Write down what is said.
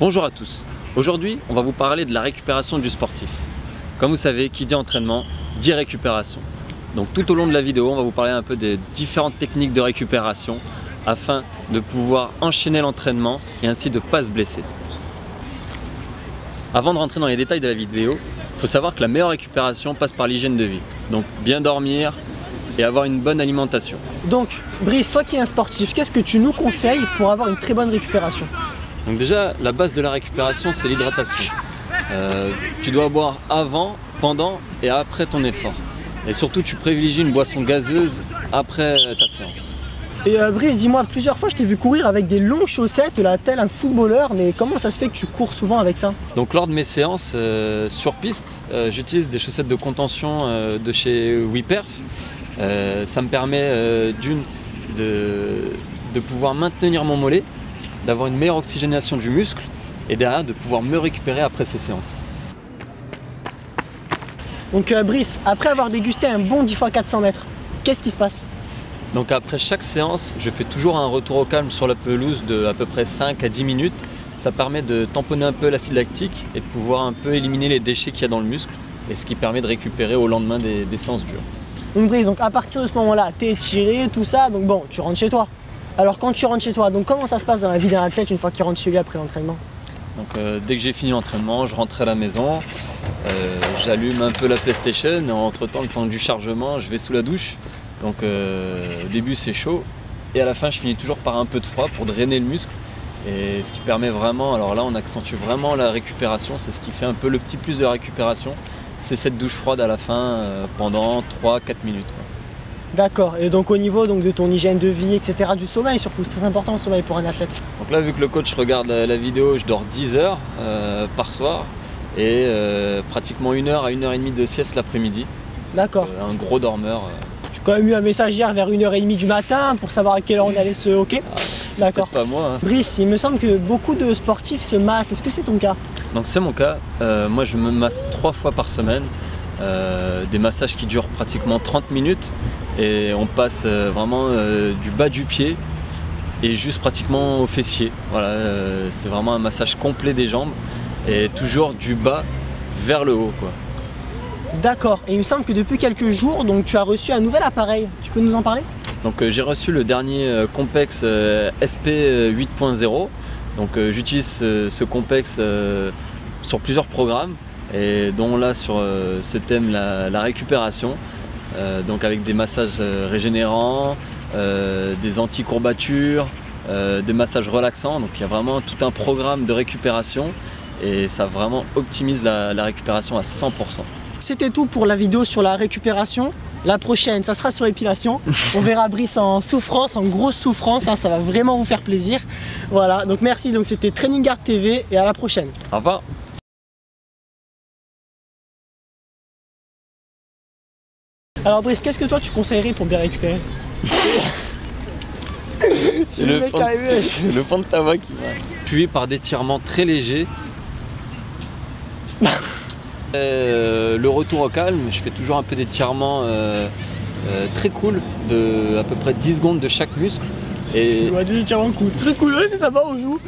Bonjour à tous. Aujourd'hui, on va vous parler de la récupération du sportif. Comme vous savez, qui dit entraînement, dit récupération. Donc tout au long de la vidéo, on va vous parler un peu des différentes techniques de récupération afin de pouvoir enchaîner l'entraînement et ainsi de ne pas se blesser. Avant de rentrer dans les détails de la vidéo, il faut savoir que la meilleure récupération passe par l'hygiène de vie. Donc bien dormir et avoir une bonne alimentation. Donc Brice, toi qui es un sportif, qu'est-ce que tu nous conseilles pour avoir une très bonne récupération? Donc déjà, la base de la récupération, c'est l'hydratation. Tu dois boire avant, pendant et après ton effort. Et surtout, tu privilégies une boisson gazeuse après ta séance. Et Brice, dis-moi, plusieurs fois je t'ai vu courir avec des longues chaussettes, là, tel un footballeur, mais comment ça se fait que tu cours souvent avec ça? Donc lors de mes séances sur piste, j'utilise des chaussettes de contention de chez WePerf. Ça me permet de pouvoir maintenir mon mollet, d'avoir une meilleure oxygénation du muscle et derrière de pouvoir me récupérer après ces séances. Donc Brice, après avoir dégusté un bon 10 x 400 mètres, qu'est-ce qui se passe? Donc après chaque séance, je fais toujours un retour au calme sur la pelouse de à peu près 5 à 10 minutes. Ça permet de tamponner un peu l'acide lactique et de pouvoir un peu éliminer les déchets qu'il y a dans le muscle, et ce qui permet de récupérer au lendemain des séances dures. Donc Brice, donc à partir de ce moment-là, t'es étiré, tout ça, donc bon, tu rentres chez toi. Alors quand tu rentres chez toi, donc comment ça se passe dans la vie d'un athlète une fois qu'il rentre chez lui après l'entraînement? Donc dès que j'ai fini l'entraînement, je rentre à la maison, j'allume un peu la PlayStation et entre temps, le temps du chargement, je vais sous la douche. Donc au début c'est chaud et à la fin je finis toujours par un peu de froid pour drainer le muscle. Et ce qui permet vraiment, alors là on accentue vraiment la récupération, c'est ce qui fait un peu le petit plus de la récupération, c'est cette douche froide à la fin pendant 3-4 minutes. D'accord, et donc au niveau donc, de ton hygiène de vie, etc., du sommeil surtout, c'est très important le sommeil pour un athlète. Donc là vu que le coach regarde la vidéo, je dors 10 heures par soir et pratiquement 1 heure à 1 heure et demie de sieste l'après-midi. D'accord. Un gros dormeur. J'ai quand même eu un message hier vers 1h30 du matin pour savoir à quelle heure on allait se hockey. D'accord. Pas moi. Hein. Brice, il me semble que beaucoup de sportifs se massent, est-ce que c'est ton cas? Donc c'est mon cas, moi je me masse 3 fois par semaine. Des massages qui durent pratiquement 30 minutes et on passe vraiment du bas du pied et juste pratiquement au fessier. Voilà, c'est vraiment un massage complet des jambes et toujours du bas vers le haut, quoi. D'accord, et il me semble que depuis quelques jours donc, tu as reçu un nouvel appareil, tu peux nous en parler? Donc j'ai reçu le dernier Compex SP 8.0, donc j'utilise ce Compex sur plusieurs programmes et dont là sur ce thème la récupération, donc avec des massages régénérants, des anti-courbatures, des massages relaxants, donc il y a vraiment tout un programme de récupération et ça vraiment optimise la récupération à 100%. C'était tout pour la vidéo sur la récupération. La prochaine, ça sera sur l'épilation. On verra Brice en souffrance, en grosse souffrance, hein, ça va vraiment vous faire plaisir. Voilà, donc merci, donc c'était Training Guard TV et à la prochaine. Au revoir. Alors Brice, qu'est-ce que toi tu conseillerais pour bien récupérer? C'est le fond de ta voix qui va. Suivi par d'étirements très légers. Le retour au calme, je fais toujours un peu d'étirements très cool, de à peu près 10 secondes de chaque muscle. Et... des étirements cool, très cool, ouais, c'est sympa, on joue.